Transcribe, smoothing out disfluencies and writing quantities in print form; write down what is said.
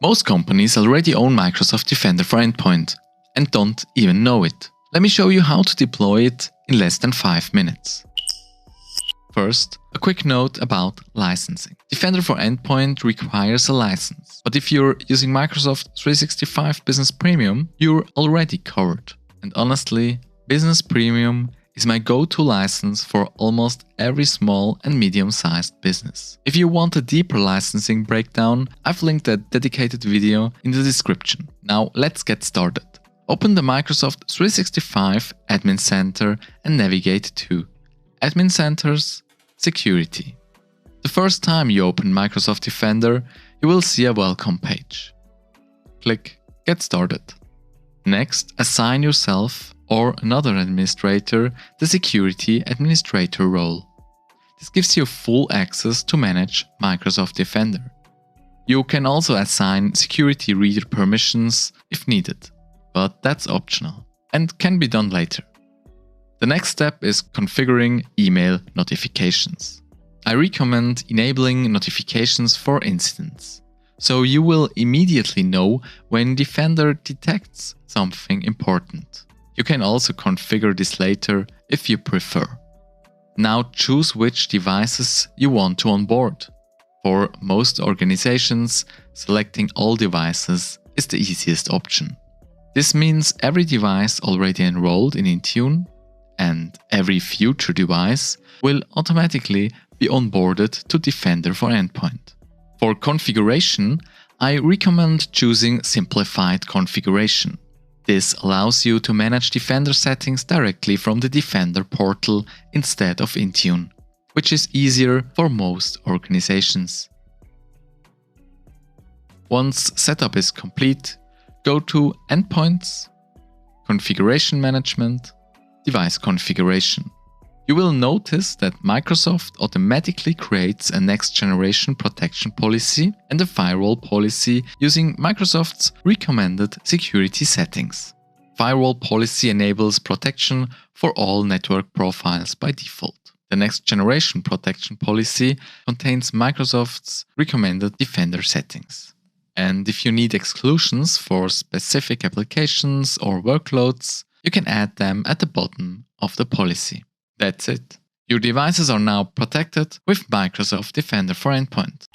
Most companies already own Microsoft Defender for Endpoint and don't even know it. Let me show you how to deploy it in less than 5 minutes. First, a quick note about licensing. Defender for Endpoint requires a license, but if you're using Microsoft 365 Business Premium, you're already covered. And honestly, Business Premium is my go-to license for almost every small and medium-sized business. If you want a deeper licensing breakdown, I've linked a dedicated video in the description. Now let's get started. Open the Microsoft 365 Admin Center and navigate to Admin Centers, Security. The first time you open Microsoft Defender, you will see a welcome page. Click Get Started. Next, assign yourself or another administrator the Security Administrator role. This gives you full access to manage Microsoft Defender. You can also assign security reader permissions if needed, but that's optional and can be done later. The next step is configuring email notifications. I recommend enabling notifications for incidents, so you will immediately know when Defender detects something important. You can also configure this later if you prefer. Now choose which devices you want to onboard. For most organizations, selecting all devices is the easiest option. This means every device already enrolled in Intune and every future device will automatically be onboarded to Defender for Endpoint. For configuration, I recommend choosing Simplified Configuration. This allows you to manage Defender settings directly from the Defender portal instead of Intune, which is easier for most organizations. Once setup is complete, go to Endpoints, Configuration Management, Device Configuration. You will notice that Microsoft automatically creates a next-generation protection policy and a firewall policy using Microsoft's recommended security settings. Firewall policy enables protection for all network profiles by default. The next-generation protection policy contains Microsoft's recommended Defender settings. And if you need exclusions for specific applications or workloads, you can add them at the bottom of the policy. That's it. Your devices are now protected with Microsoft Defender for Endpoint.